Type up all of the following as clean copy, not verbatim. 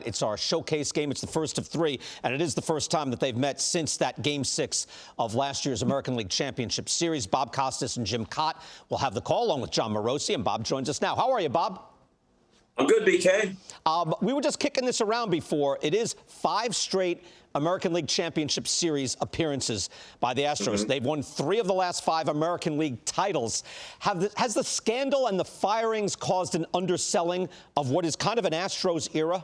It's our showcase game. It's the first of three, and it is the first time that they've met since that Game 6 of last year's American League Championship Series. Bob Costas and Jim Cott will have the call along with John Morosi, and Bob joins us now. How are you, Bob? I'm good, BK. We were just kicking this around before. It is 5 straight American League Championship Series appearances by the Astros. They've won 3 of the last 5 American League titles. Has the scandal and the firings caused an underselling of what is kind of an Astros era?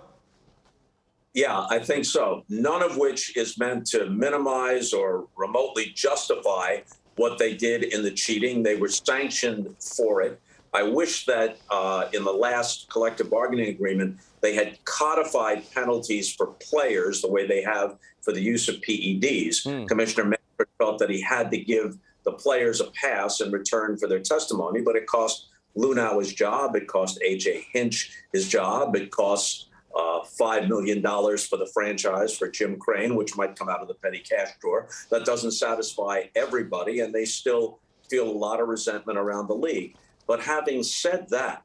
Yeah, I think so. None of which is meant to minimize or remotely justify what they did in the cheating. They were sanctioned for it. I wish that in the last collective bargaining agreement, they had codified penalties for players the way they have for the use of PEDs. Commissioner Manfred felt that he had to give the players a pass in return for their testimony, but it cost Luhnow his job. It cost A.J. Hinch his job. It cost $5 million for the franchise for Jim Crane, which might come out of the petty cash drawer. That doesn't satisfy everybody, and they still feel a lot of resentment around the league. But having said that,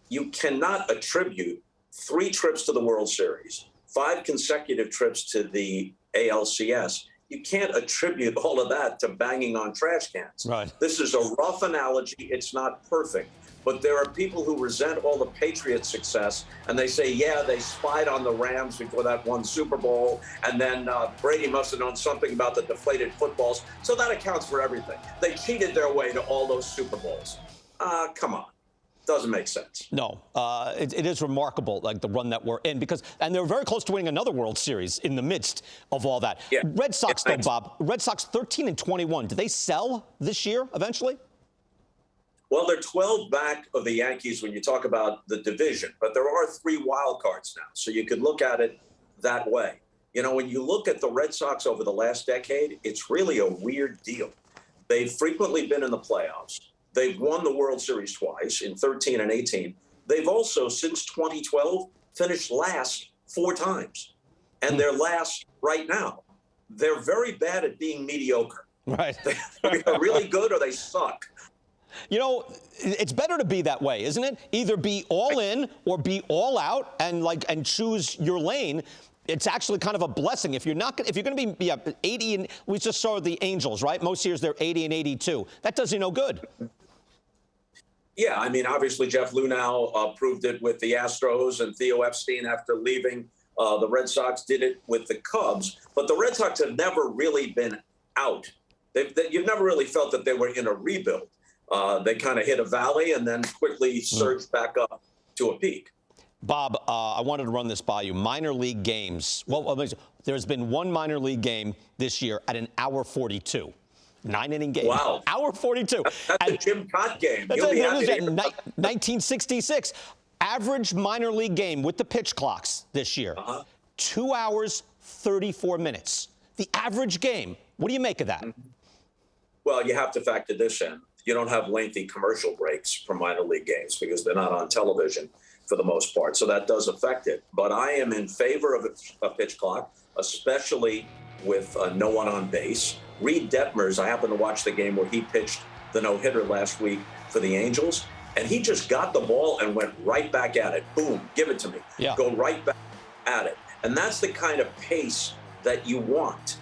you cannot attribute 3 trips to the World Series, 5 consecutive trips to the ALCS. You can't attribute all of that to banging on trash cans. Right. This is a rough analogy. It's not perfect. But there are people who resent all the Patriots' success, and they say, yeah, they spied on the Rams before that one Super Bowl, and then Brady must have known something about the deflated footballs. So that accounts for everything. They cheated their way to all those Super Bowls. Come on. Doesn't make sense. No, it is remarkable, like the run that we're in, and they're very close to winning another World Series in the midst of all that. Yeah. Red Sox, though, Bob, Red Sox 13-21. Do they sell this year eventually? Well, they're 12 back of the Yankees when you talk about the division, but there are 3 wild cards now, so you could look at it that way. You know, when you look at the Red Sox over the last decade, it's really a weird deal. They've frequently been in the playoffs. They've won the World Series twice in 13 and 18. They've also, since 2012, finished last 4 times, and they're last right now. They're very bad at being mediocre. Right. They're really good or they suck. You know, it's better to be that way, isn't it? Either be all in or be all out and choose your lane. It's actually kind of a blessing if you're going to be 80 and we just saw the Angels, right? Most years they're 80 and 82. That does you no good. Yeah, I mean, obviously Jeff Luhnow proved it with the Astros, and Theo Epstein, after leaving the Red Sox, did it with the Cubs. But the Red Sox have never really been out. You've never really felt that they were in a rebuild. They kind of hit a valley and then quickly surged back up to a peak. Bob, I wanted to run this by you. Minor league games. Well, there's been 1 minor league game this year at 1:42. 9-inning game. Wow. 1:42. That's a Jim Cott game. That's 1966. Average minor league game with the pitch clocks this year. 2 hours, 34 minutes. The average game. What do you make of that? Well, you have to factor this in. You don't have lengthy commercial breaks for minor league games because they're not on television for the most part. So that does affect it. But I am in favor of a pitch clock, especially with no one on base. Reed Detmers, I happened to watch the game where he pitched the no-hitter last week for the Angels, and he just got the ball and went right back at it. Boom, give it to me. Yeah. Go right back at it. And that's the kind of pace that you want.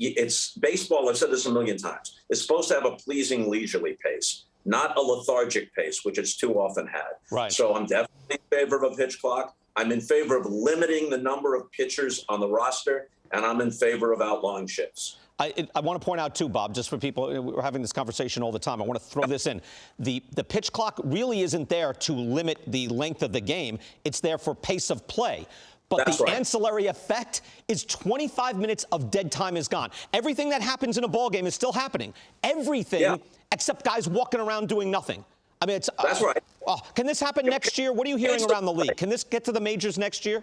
It's baseball, I've said this a million times, it's supposed to have a pleasing, leisurely pace, not a lethargic pace, which it's too often had. Right. So I'm definitely in favor of a pitch clock. I'm in favor of limiting the number of pitchers on the roster, and I'm in favor of outlawing shifts. I want to point out, too, Bob, just for people, we're having this conversation all the time. I want to throw this in. The pitch clock really isn't there to limit the length of the game. It's there for pace of play. But That's the right. ancillary effect is 25 minutes of dead time is gone. Everything that happens in a ball game is still happening. Everything except guys walking around doing nothing. I mean, it's That's right. Can this happen next year? What are you hearing around the league? Can this get to the majors next year?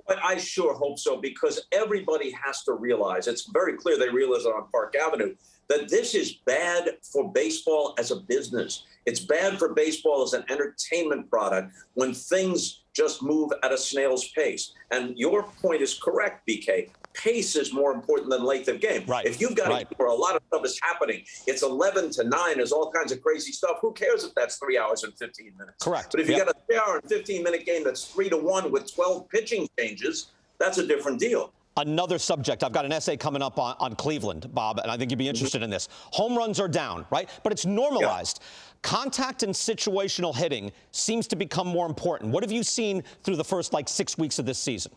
But I sure hope so, because everybody has to realize, it's very clear they realize it on Park Avenue, that this is bad for baseball as a business. It's bad for baseball as an entertainment product when things just move at a snail's pace. And your point is correct, BK. Pace is more important than length of game. Right. If you've got a game where a lot of stuff is happening, it's 11-9, there's all kinds of crazy stuff. Who cares if that's 3 hours and 15 minutes? Correct. But if you got a 3 hour and 15-minute game that's 3-1 with 12 pitching changes, that's a different deal. Another subject. I've got an essay coming up on Cleveland, Bob, and I think you'd be interested in this. Home runs are down, right? But it's normalized. Yeah. Contact and situational hitting seems to become more important. What have you seen through the first, 6 weeks of this season?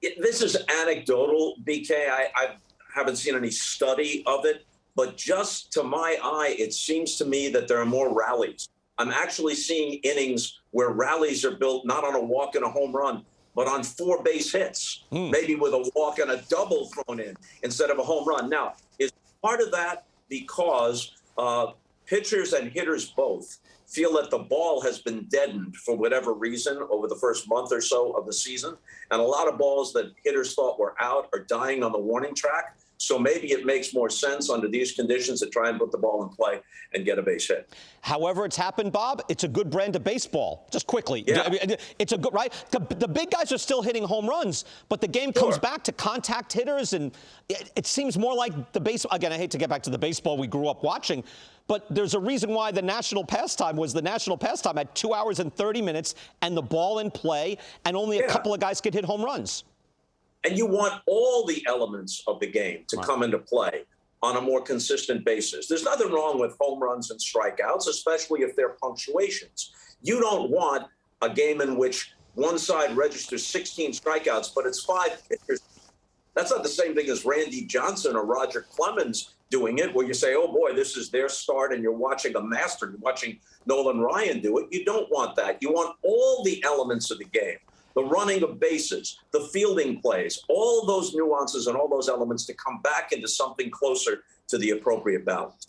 This is anecdotal, BK. I haven't seen any study of it, but just to my eye, it seems to me that there are more rallies. I'm actually seeing innings where rallies are built not on a walk and a home run, but on 4 base hits, maybe with a walk and a double thrown in instead of a home run. Now, is part of that because pitchers and hitters both feel that the ball has been deadened for whatever reason over the first month or so of the season, and a lot of balls that hitters thought were out are dying on the warning track. So maybe it makes more sense under these conditions to try and put the ball in play and get a base hit. However it's happened, Bob, it's a good brand of baseball. Just quickly. Yeah. I mean, it's a good, right? The big guys are still hitting home runs, but the game comes back to contact hitters, and it seems more like the baseball. Again, I hate to get back to the baseball we grew up watching, but there's a reason why the national pastime was the national pastime at 2 hours and 30 minutes and the ball in play, and only a couple of guys could hit home runs. And you want all the elements of the game to come into play on a more consistent basis. There's nothing wrong with home runs and strikeouts, especially if they're punctuations. You don't want a game in which one side registers 16 strikeouts, but it's 5 pitchers. That's not the same thing as Randy Johnson or Roger Clemens doing it, where you say, oh, boy, this is their start, and you're watching a master, you're watching Nolan Ryan do it. You don't want that. You want all the elements of the game. The running of bases, the fielding plays, all those nuances and all those elements to come back into something closer to the appropriate balance.